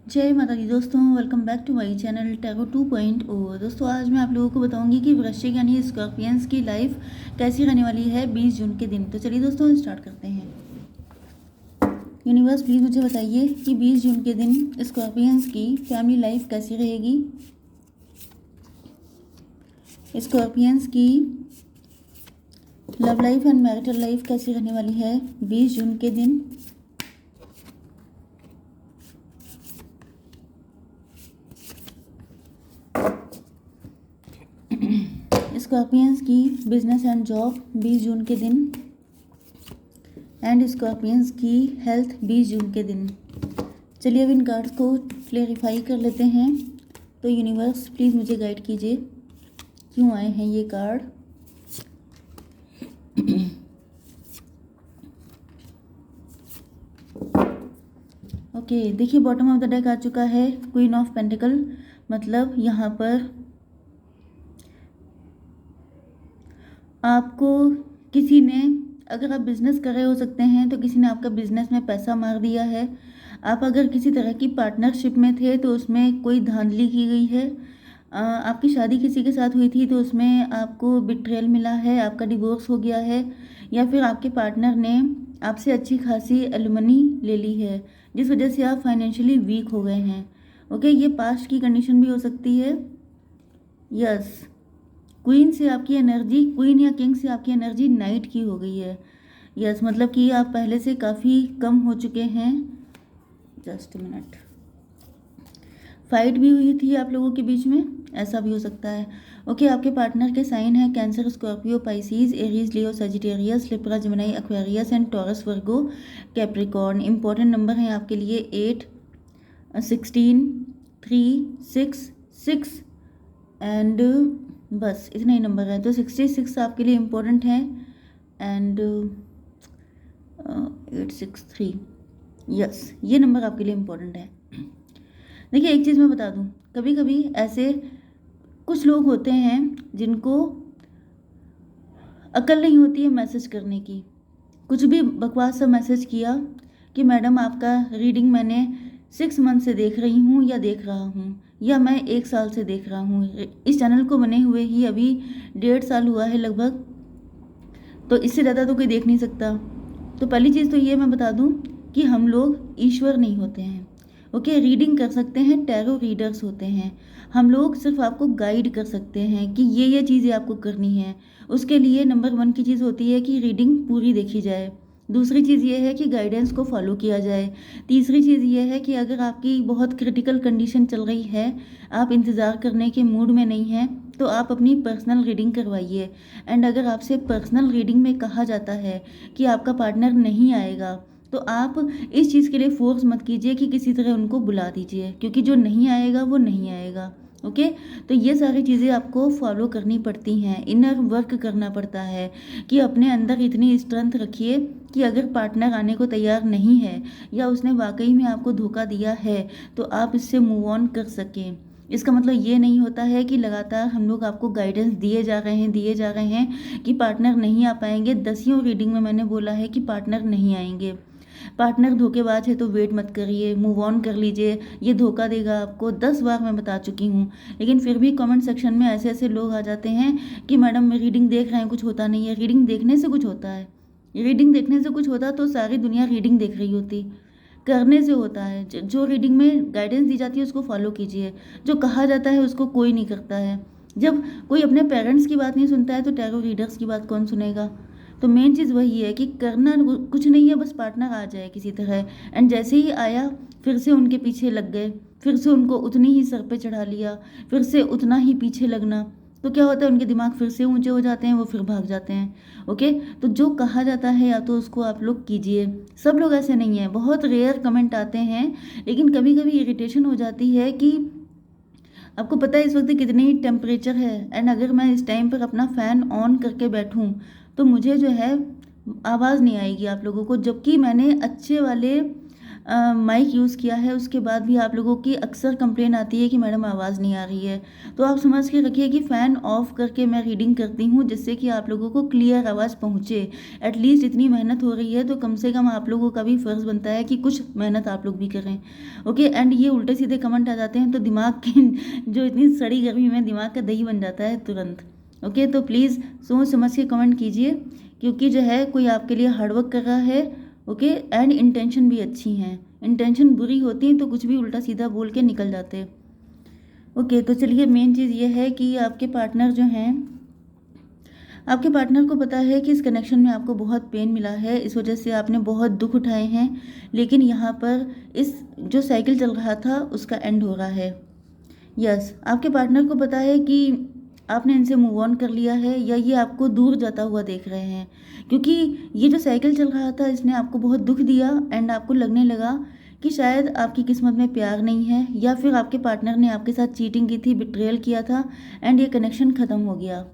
जय माता दी दोस्तों, welcome back to my channel tarot 2.0। दोस्तों आज मैं आप लोगों को बताऊंगी कि वृश्चिक यानी स्कॉर्पियंस की लाइफ कैसी रहने वाली है 20 जून के दिन। तो चलिए दोस्तों स्टार्ट करते हैं। यूनिवर्स प्लीज़ मुझे बताइए कि 20 जून के दिन स्कॉर्पियंस की फैमिली लाइफ कैसी रहेगी। स्कॉर्पियंस की love life and marital life कैसी रहने वाली है 20 जून के दिन। स्कॉर्पियंस की बिजनेस एंड जॉब 20 जून के दिन एंड स्कॉर्पियंस की हेल्थ 20 जून के दिन। चलिए अब इन कार्ड्स को क्लेरिफाई कर लेते हैं। तो यूनिवर्स प्लीज़ मुझे गाइड कीजिए क्यों आए हैं ये कार्ड। ओके देखिए बॉटम ऑफ द डेक आ चुका है क्वीन ऑफ पेंटिकल। मतलब यहाँ पर आपको किसी ने, अगर आप बिज़नेस कर रहे हो सकते हैं तो किसी ने आपका बिज़नेस में पैसा मार दिया है। आप अगर किसी तरह की पार्टनरशिप में थे तो उसमें कोई धांधली की गई है। आपकी शादी किसी के साथ हुई थी तो उसमें आपको बिट्रेयल मिला है, आपका डिवोर्स हो गया है, या फिर आपके पार्टनर ने आपसे अच्छी खासी एलिमनी ले ली है जिस वजह से आप फाइनेंशियली वीक हो गए हैं। ओके ये पास्ट की कंडीशन भी हो सकती है। यस क्वीन से आपकी एनर्जी, क्वीन या किंग से आपकी एनर्जी नाइट की हो गई है। यस मतलब कि आप पहले से काफ़ी कम हो चुके हैं। जस्ट मिनट, फाइट भी हुई थी आप लोगों के बीच में, ऐसा भी हो सकता है। ओके आपके पार्टनर के साइन है cancer, Scorpio, Pisces, Aries, Leo, Sagittarius, Libra, Gemini, Aquarius and taurus, Virgo, Capricorn. Important number हैं आपके लिए 8, 16, 3, 6, 6 एंड बस इतने ही नंबर हैं। तो 66 आपके लिए इम्पोर्टेंट है एंड 863। यस ये नंबर आपके लिए इम्पोर्टेंट है। देखिए एक चीज़ मैं बता दूं, कभी कभी ऐसे कुछ लोग होते हैं जिनको अकल नहीं होती है मैसेज करने की। कुछ भी बकवास सा मैसेज किया कि मैडम आपका रीडिंग मैंने 6 मंथ से देख रही हूँ या देख रहा हूँ, या मैं 1 साल से देख रहा हूँ। इस चैनल को बने हुए ही अभी 1.5 साल हुआ है लगभग, तो इससे ज़्यादा तो कोई देख नहीं सकता। तो पहली चीज़ तो ये मैं बता दूँ कि हम लोग ईश्वर नहीं होते हैं। ओके रीडिंग कर सकते हैं, टैरो रीडर्स होते हैं हम लोग, सिर्फ आपको गाइड कर सकते हैं कि ये चीज़ें आपको करनी है। उसके लिए नंबर 1 की चीज़ होती है कि रीडिंग पूरी देखी जाए। दूसरी चीज़ ये है कि गाइडेंस को फॉलो किया जाए। तीसरी चीज़ ये है कि अगर आपकी बहुत क्रिटिकल कंडीशन चल रही है, आप इंतज़ार करने के मूड में नहीं हैं, तो आप अपनी पर्सनल रीडिंग करवाइए। एंड अगर आपसे पर्सनल रीडिंग में कहा जाता है कि आपका पार्टनर नहीं आएगा, तो आप इस चीज़ के लिए फोर्स मत कीजिए कि किसी तरह उनको बुला दीजिए, क्योंकि जो नहीं आएगा वो नहीं आएगा। ओके तो ये सारी चीज़ें आपको फॉलो करनी पड़ती हैं, इनर वर्क करना पड़ता है कि अपने अंदर इतनी स्ट्रेंथ रखिए कि अगर पार्टनर आने को तैयार नहीं है या उसने वाकई में आपको धोखा दिया है तो आप इससे मूव ऑन कर सकें। इसका मतलब ये नहीं होता है कि लगातार हम लोग आपको गाइडेंस दिए जा रहे हैं कि पार्टनर नहीं आ पाएंगे। 10वीं रीडिंग में मैंने बोला है कि पार्टनर नहीं आएंगे। पार्टनर धोखेबाज है तो वेट मत करिए, मूव ऑन कर लीजिए, ये धोखा देगा आपको। 10 बार मैं बता चुकी हूँ, लेकिन फिर भी कमेंट सेक्शन में ऐसे ऐसे लोग आ जाते हैं कि मैडम मैं रीडिंग देख रहे हैं कुछ होता नहीं है। रीडिंग देखने से कुछ होता है? रीडिंग देखने से कुछ होता तो सारी दुनिया रीडिंग देख रही होती। करने से होता है। जो रीडिंग में गाइडेंस दी जाती है उसको फॉलो कीजिए, जो कहा जाता है उसको कोई नहीं करता है। जब कोई अपने पेरेंट्स की बात नहीं सुनता है तो टैरो रीडर्स की बात कौन सुनेगा? तो मेन चीज़ वही है कि करना कुछ नहीं है, बस पार्टनर आ जाए किसी तरह। एंड जैसे ही आया फिर से उनके पीछे लग गए, फिर से उनको उतनी ही सर पे चढ़ा लिया, फिर से उतना ही पीछे लगना। तो क्या होता है, उनके दिमाग फिर से ऊंचे हो जाते हैं, वो फिर भाग जाते हैं। ओके तो जो कहा जाता है या तो उसको आप लोग कीजिए। सब लोग ऐसे नहीं है, बहुत रेयर कमेंट आते हैं, लेकिन कभी कभी इरिटेशन हो जाती है कि आपको पता है इस वक्त कितनी टेम्परेचर है, एंड अगर मैं इस टाइम पर अपना फ़ैन ऑन करके बैठूं तो मुझे जो है आवाज़ नहीं आएगी आप लोगों को, जबकि मैंने अच्छे वाले माइक यूज़ किया है उसके बाद भी आप लोगों की अक्सर कंप्लेन आती है कि मैडम आवाज़ नहीं आ रही है। तो आप समझ के रखिए कि फ़ैन ऑफ करके मैं रीडिंग करती हूँ, जिससे कि आप लोगों को क्लियर आवाज़ पहुँचे। एटलीस्ट इतनी मेहनत हो रही है तो कम से कम आप लोगों का भी फ़र्ज़ बनता है कि कुछ मेहनत आप लोग भी करें। ओके, एंड ये उल्टे सीधे कमेंट आ जाते हैं तो दिमाग की जो इतनी सड़ी गर्मी में दिमाग का दही बन जाता है तुरंत। ओके, तो प्लीज़ सोच समझ के कमेंट कीजिए, क्योंकि जो है कोई आपके लिए हार्डवर्क कर रहा है। ओके, एंड इंटेंशन भी अच्छी हैं। इंटेंशन बुरी होती है तो कुछ भी उल्टा सीधा बोल के निकल जाते हैं। ओके, तो चलिए मेन चीज़ ये है कि आपके पार्टनर जो हैं, आपके पार्टनर को पता है कि इस कनेक्शन में आपको बहुत पेन मिला है, इस वजह से आपने बहुत दुख उठाए हैं, लेकिन यहाँ पर इस जो साइकिल चल रहा था उसका एंड हो रहा है। यस, आपके पार्टनर को पता है कि आपने इनसे मूव ऑन कर लिया है, या ये आपको दूर जाता हुआ देख रहे हैं, क्योंकि ये जो साइकिल चल रहा था इसने आपको बहुत दुख दिया एंड आपको लगने लगा कि शायद आपकी किस्मत में प्यार नहीं है, या फिर आपके पार्टनर ने आपके साथ चीटिंग की थी, बिट्रेयल किया था एंड ये कनेक्शन ख़त्म हो गया।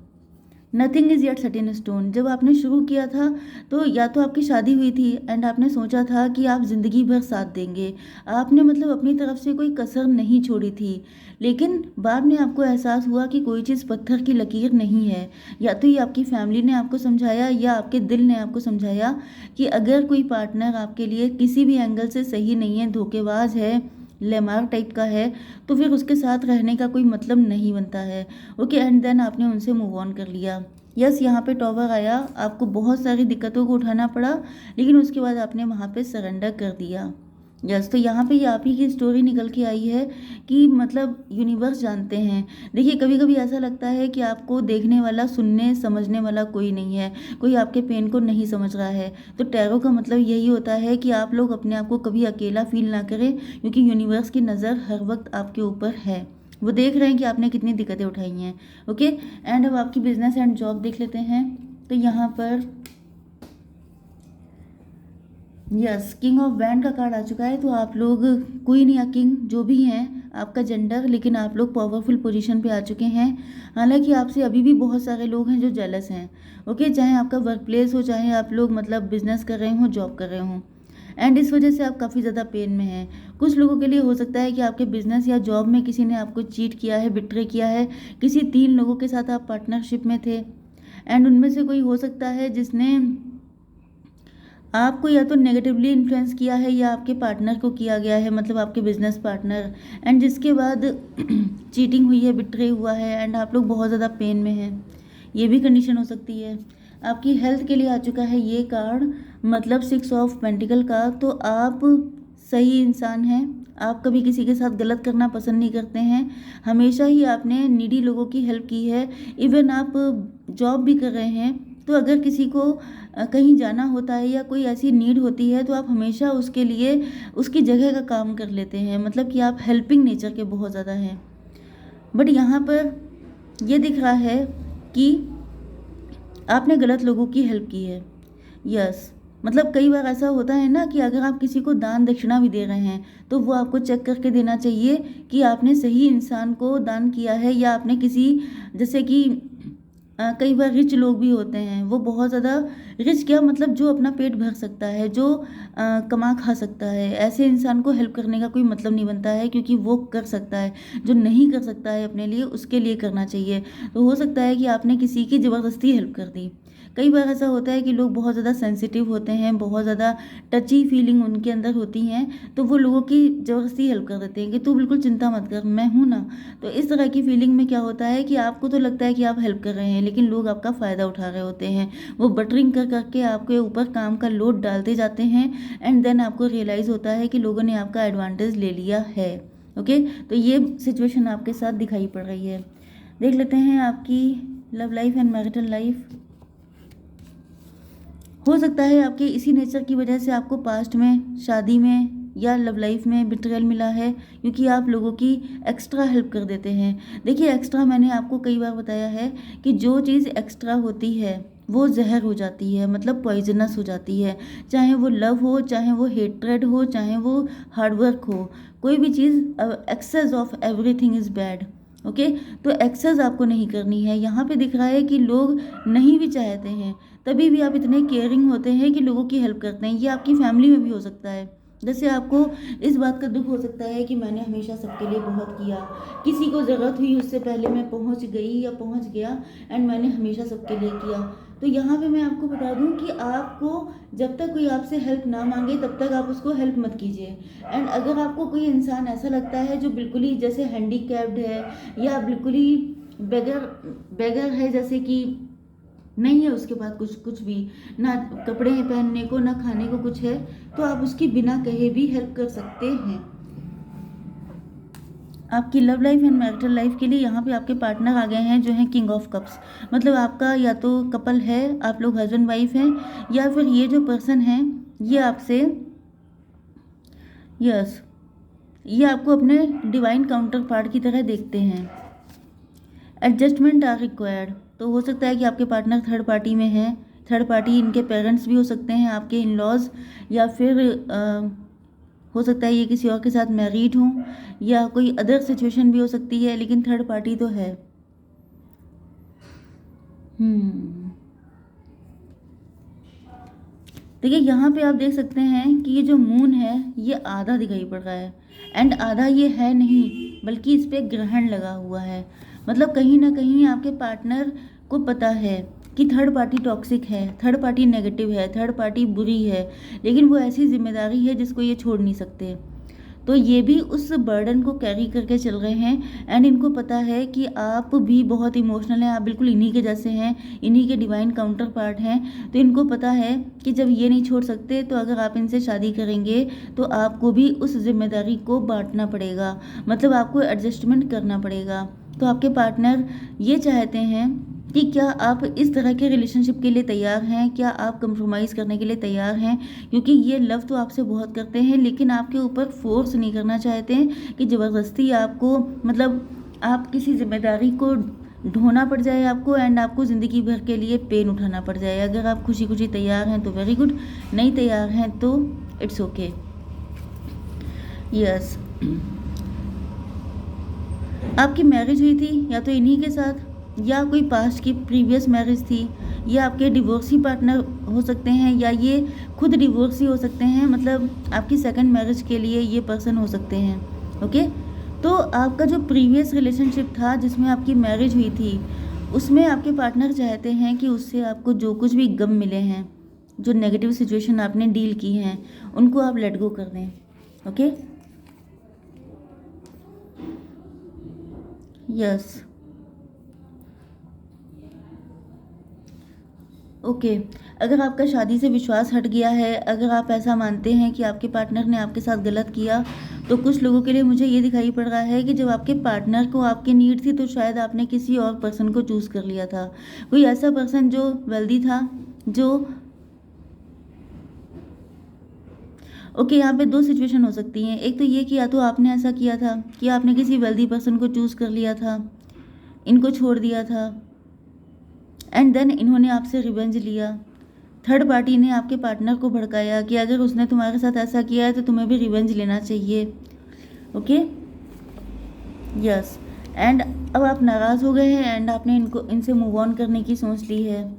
Nothing is yet set in stone. जब आपने शुरू किया था तो या तो आपकी शादी हुई थी एंड आपने सोचा था कि आप ज़िंदगी भर साथ देंगे, आपने मतलब अपनी तरफ से कोई कसर नहीं छोड़ी थी, लेकिन बाद में आपको एहसास हुआ कि कोई चीज़ पत्थर की लकीर नहीं है। या तो ये आपकी फैमिली ने आपको समझाया या आपके दिल ने आपको समझाया कि अगर कोई पार्टनर आपके लिए किसी भी एंगल से सही नहीं है, धोखेबाज है, लेमार टाइप का है, तो फिर उसके साथ रहने का कोई मतलब नहीं बनता है। ओके, एंड देन आपने उनसे मूव ऑन कर लिया। यस, यहाँ पे टॉवर आया, आपको बहुत सारी दिक्कतों को उठाना पड़ा, लेकिन उसके बाद आपने वहाँ पे सरेंडर कर दिया। यस, तो यहाँ पे ये आप ही की स्टोरी निकल के आई है कि मतलब यूनिवर्स जानते हैं। देखिए, कभी कभी ऐसा लगता है कि आपको देखने वाला, सुनने समझने वाला कोई नहीं है, कोई आपके पेन को नहीं समझ रहा है। तो टैरो का मतलब यही होता है कि आप लोग अपने आप को कभी अकेला फील ना करें, क्योंकि यूनिवर्स की नज़र हर वक्त आपके ऊपर है। वो देख रहे हैं कि आपने कितनी दिक्कतें उठाई हैं। ओके, एंड अब आपकी बिजनेस एंड जॉब देख लेते हैं। तो यहाँ पर यस, किंग ऑफ बैंड का कार्ड आ चुका है। तो आप लोग क्वीन या किंग जो भी हैं, आपका जेंडर, लेकिन आप लोग पावरफुल पोजीशन पे आ चुके हैं। हालांकि आपसे अभी भी बहुत सारे लोग हैं जो जेलस हैं। ओके, चाहे आपका वर्क प्लेस हो, चाहे आप लोग मतलब बिजनेस कर रहे हो, जॉब कर रहे हो, एंड इस वजह से आप काफ़ी ज़्यादा पेन में हैं। कुछ लोगों के लिए हो सकता है कि आपके बिजनेस या जॉब में किसी ने आपको चीट किया है, बिट्रे किया है। किसी 3 लोगों के साथ आप पार्टनरशिप में थे, एंड उनमें से कोई हो सकता है जिसने आपको या तो नेगेटिवली इन्फ्लुएंस किया है या आपके पार्टनर को किया गया है, मतलब आपके बिजनेस पार्टनर, एंड जिसके बाद चीटिंग हुई है, बिट्रे हुआ है, एंड आप लोग बहुत ज़्यादा पेन में हैं। ये भी कंडीशन हो सकती है। आपकी हेल्थ के लिए आ चुका है ये कार्ड, मतलब 6 ऑफ पेंटिकल का। तो आप सही इंसान हैं, आप कभी किसी के साथ गलत करना पसंद नहीं करते हैं। हमेशा ही आपने नीडी लोगों की हेल्प की है। इवन आप जॉब भी कर रहे हैं तो अगर किसी को कहीं जाना होता है या कोई ऐसी नीड होती है तो आप हमेशा उसके लिए उसकी जगह का काम कर लेते हैं, मतलब कि आप हेल्पिंग नेचर के बहुत ज़्यादा हैं। बट यहाँ पर ये दिख रहा है कि आपने गलत लोगों की हेल्प की है। यस, मतलब कई बार ऐसा होता है ना कि अगर आप किसी को दान दक्षिणा भी दे रहे हैं तो वो आपको चेक करके देना चाहिए कि आपने सही इंसान को दान किया है, या आपने किसी, जैसे कि कई बार रिच लोग भी होते हैं, वो बहुत ज़्यादा रिच, क्या मतलब जो अपना पेट भर सकता है, जो कमा खा सकता है, ऐसे इंसान को हेल्प करने का कोई मतलब नहीं बनता है, क्योंकि वो कर सकता है। जो नहीं कर सकता है अपने लिए, उसके लिए करना चाहिए। तो हो सकता है कि आपने किसी की ज़बरदस्ती हेल्प कर दी। कई बार ऐसा होता है कि लोग बहुत ज़्यादा सेंसिटिव होते हैं, बहुत ज़्यादा टची फीलिंग उनके अंदर होती हैं, तो वो लोगों की ज़बरदस्ती हेल्प कर देते हैं कि तू बिल्कुल चिंता मत कर, मैं हूँ ना। तो इस तरह की फीलिंग में क्या होता है कि आपको तो लगता है कि आप हेल्प कर रहे हैं, लेकिन लोग आपका फ़ायदा उठा रहे होते हैं। वो बटरिंग कर करके आपके ऊपर काम का लोड डालते जाते हैं, एंड देन आपको रियलाइज़ होता है कि लोगों ने आपका एडवांटेज ले लिया है। ओके, तो ये सिचुएशन आपके साथ दिखाई पड़ रही है। देख लेते हैं आपकी love life and marital life. हो सकता है आपके इसी नेचर की वजह से आपको पास्ट में, शादी में या लव लाइफ में बिट्रेयल मिला है, क्योंकि आप लोगों की एक्स्ट्रा हेल्प कर देते हैं। देखिए, एक्स्ट्रा मैंने आपको कई बार बताया है कि जो चीज़ एक्स्ट्रा होती है वो जहर हो जाती है, मतलब पॉइजनस हो जाती है। चाहे वो लव हो, चाहे वो हेट्रेड हो, चाहे वो हार्डवर्क हो, कोई भी चीज़, excess of everything is bad. Okay, तो एक्सेस आपको नहीं करनी है। यहाँ पे दिख रहा है कि लोग नहीं भी चाहते हैं तभी भी आप इतने केयरिंग होते हैं कि लोगों की हेल्प करते हैं। ये आपकी फैमिली में भी हो सकता है। जैसे आपको इस बात का दुख हो सकता है कि मैंने हमेशा सबके लिए बहुत किया, किसी को ज़रूरत हुई उससे पहले मैं पहुंच गई या पहुंच गया, एंड मैंने हमेशा सबके लिए किया। तो यहाँ पे मैं आपको बता दूं कि आपको जब तक कोई आपसे हेल्प ना मांगे तब तक आप उसको हेल्प मत कीजिए। एंड अगर आपको कोई इंसान ऐसा लगता है जो बिल्कुल ही जैसे हैंडीकैप्ड है या बिल्कुल ही बेगर बेगर है, जैसे कि नहीं है उसके पास कुछ कुछ भी, ना कपड़े हैं पहनने को, ना खाने को कुछ है, तो आप उसकी बिना कहे भी हेल्प कर सकते हैं। आपकी love life and marital life के लिए यहाँ पे आपके पार्टनर आ गए हैं जो हैं किंग ऑफ कप्स। मतलब आपका या तो कपल है, आप लोग हस्बैंड वाइफ हैं, या फिर ये जो पर्सन है ये आपसे, यस, ये आपको अपने डिवाइन काउंटर पार्ट की तरह देखते हैं। एडजस्टमेंट आर रिक्वायर्ड, तो हो सकता है कि आपके पार्टनर थर्ड पार्टी में है। थर्ड पार्टी इनके पेरेंट्स भी हो सकते हैं, आपके इन लॉज, या फिर हो सकता है ये किसी और के साथ मैरिड हों, या कोई अदर सिचुएशन भी हो सकती है, लेकिन थर्ड पार्टी तो है। देखिए यहाँ पे आप देख सकते हैं कि ये जो मून है ये आधा दिखाई पड़ रहा है, एंड आधा ये है नहीं बल्कि इस पे ग्रहण लगा हुआ है। मतलब कहीं ना कहीं आपके पार्टनर को पता है कि थर्ड पार्टी टॉक्सिक है, थर्ड पार्टी नेगेटिव है, थर्ड पार्टी बुरी है, लेकिन वो ऐसी जिम्मेदारी है जिसको ये छोड़ नहीं सकते। तो ये भी उस बर्डन को कैरी करके चल रहे हैं, एंड इनको पता है कि आप भी बहुत इमोशनल हैं, आप बिल्कुल इन्हीं के जैसे हैं, इन्हीं के डिवाइन काउंटर पार्ट हैं। तो इनको पता है कि जब ये नहीं छोड़ सकते तो अगर आप इनसे शादी करेंगे तो आपको भी उस जिम्मेदारी को बांटना पड़ेगा, मतलब आपको एडजस्टमेंट करना पड़ेगा। तो आपके पार्टनर ये चाहते हैं कि क्या आप इस तरह के रिलेशनशिप के लिए तैयार हैं, क्या आप कंप्रोमाइज़ करने के लिए तैयार हैं, क्योंकि ये लव तो आपसे बहुत करते हैं लेकिन आपके ऊपर फोर्स नहीं करना चाहते हैं कि ज़बरदस्ती आपको, मतलब आप किसी जिम्मेदारी को ढोना पड़ जाए आपको, एंड आपको ज़िंदगी भर के लिए पेन उठाना पड़ जाए। अगर आप खुशी खुशी तैयार हैं तो वेरी गुड, नहीं तैयार हैं तो इट्स ओके। यस, आपकी मैरिज हुई थी या तो इन्हीं के साथ, या कोई पास्ट की प्रीवियस मैरिज थी, या आपके डिवोर्सी पार्टनर हो सकते हैं, या ये खुद डिवोर्सी हो सकते हैं। मतलब आपकी सेकंड मैरिज के लिए ये पर्सन हो सकते हैं। ओके, तो आपका जो प्रीवियस रिलेशनशिप था जिसमें आपकी मैरिज हुई थी, उसमें आपके पार्टनर चाहते हैं कि उससे आपको जो कुछ भी गम मिले हैं, जो नेगेटिव सिचुएशन आपने डील की हैं, उनको आप लेट गो कर दें। Okay, yes, okay. अगर आपका शादी से विश्वास हट गया है, अगर आप ऐसा मानते हैं कि आपके पार्टनर ने आपके साथ गलत किया, तो कुछ लोगों के लिए मुझे ये दिखाई पड़ रहा है कि जब आपके पार्टनर को आपकी नीड थी तो शायद आपने किसी और पर्सन को चूज़ कर लिया था। कोई ऐसा पर्सन जो वेल्दी था, जो ओके, यहाँ पे दो सिचुएशन हो सकती हैं। एक तो ये कि या तो आपने ऐसा किया था कि आपने किसी वेल्दी पर्सन को चूज़ कर लिया था, इनको छोड़ दिया था, एंड देन इन्होंने आपसे रिवेंज लिया। थर्ड पार्टी ने आपके पार्टनर को भड़काया कि अगर उसने तुम्हारे साथ ऐसा किया है तो तुम्हें भी रिवेंज लेना चाहिए। ओके, यस, एंड अब आप नाराज़ हो गए हैं, एंड आपने इनसे मूव ऑन करने की सोच ली है,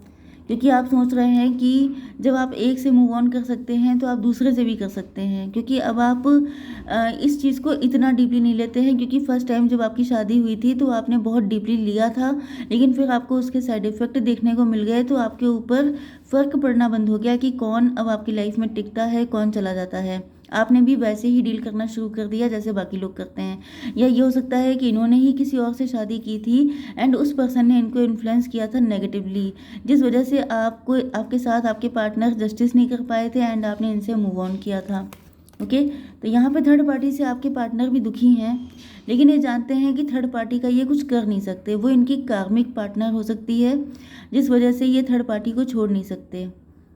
क्योंकि आप सोच रहे हैं कि जब आप एक से मूव ऑन कर सकते हैं तो आप दूसरे से भी कर सकते हैं, क्योंकि अब आप इस चीज़ को इतना डीपली नहीं लेते हैं। क्योंकि फर्स्ट टाइम जब आपकी शादी हुई थी तो आपने बहुत डीपली लिया था, लेकिन फिर आपको उसके साइड इफ़ेक्ट देखने को मिल गए, तो आपके ऊपर फ़र्क पड़ना बंद हो गया कि कौन अब आपकी लाइफ में टिकता है, कौन चला जाता है। आपने भी वैसे ही डील करना शुरू कर दिया जैसे बाकी लोग करते हैं। या ये हो सकता है कि इन्होंने ही किसी और से शादी की थी, एंड उस पर्सन ने इनको इन्फ्लुएंस किया था नेगेटिवली, जिस वजह से आपको, आपके साथ आपके पार्टनर जस्टिस नहीं कर पाए थे, एंड आपने इनसे मूव ऑन किया था। ओके, तो यहाँ पे थर्ड पार्टी से आपके पार्टनर भी दुखी हैं, लेकिन ये जानते हैं कि थर्ड पार्टी का ये कुछ कर नहीं सकते। वो इनकी कार्मिक पार्टनर हो सकती है, जिस वजह से ये थर्ड पार्टी को छोड़ नहीं सकते।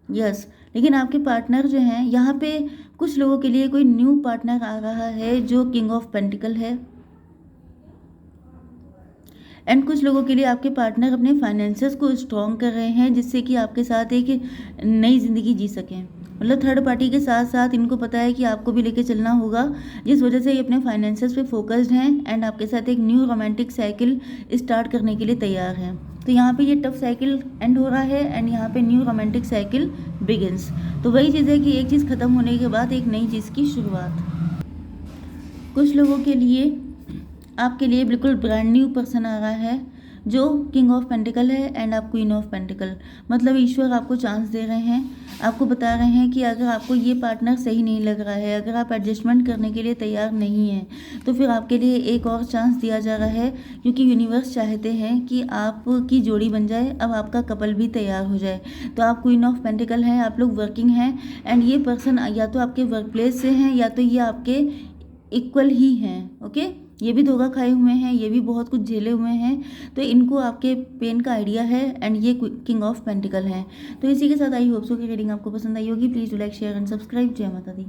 यस, लेकिन आपके पार्टनर जो हैं, यहाँ पे कुछ लोगों के लिए कोई न्यू पार्टनर आ रहा है जो किंग ऑफ पेंटिकल है, एंड कुछ लोगों के लिए आपके पार्टनर अपने फाइनेंसेस को स्ट्रॉन्ग कर रहे हैं जिससे कि आपके साथ एक नई ज़िंदगी जी सकें। मतलब थर्ड पार्टी के साथ साथ इनको पता है कि आपको भी लेके चलना होगा, जिस वजह से ये अपने फाइनेंसेस पे फोकस्ड हैं, एंड आपके साथ एक न्यू रोमांटिक साइकिल स्टार्ट करने के लिए तैयार हैं। तो यहाँ पे ये टफ साइकिल एंड हो रहा है एंड यहाँ पे न्यू रोमांटिक साइकिल बिगिंस। तो वही चीज़ है कि एक चीज़ ख़त्म होने के बाद एक नई चीज़ की शुरुआत। कुछ लोगों के लिए आपके लिए बिल्कुल ब्रांड न्यू पर्सन आ रहा है जो किंग ऑफ पेंटिकल है एंड आप क्वीन ऑफ पेंटिकल। मतलब ईश्वर आपको चांस दे रहे हैं, आपको बता रहे हैं कि अगर आपको ये पार्टनर सही नहीं लग रहा है, अगर आप एडजस्टमेंट करने के लिए तैयार नहीं हैं, तो फिर आपके लिए एक और चांस दिया जा रहा है, क्योंकि यूनिवर्स चाहते हैं कि आपकी जोड़ी बन जाए, अब आपका कपल भी तैयार हो जाए। तो आप क्वीन ऑफ पेंटिकल हैं, आप लोग वर्किंग हैं एंड ये पर्सन या तो आपके वर्क प्लेस से हैं या तो ये आपके इक्वल ही हैं। ओके, ये भी धोखा खाए हुए हैं, ये भी बहुत कुछ झेले हुए हैं, तो इनको आपके पेन का आइडिया है एंड ये किंग ऑफ पेंटिकल हैं। तो इसी के साथ आई होप सो कि रीडिंग आपको पसंद आई होगी। Please do like share and subscribe. जय माता दी।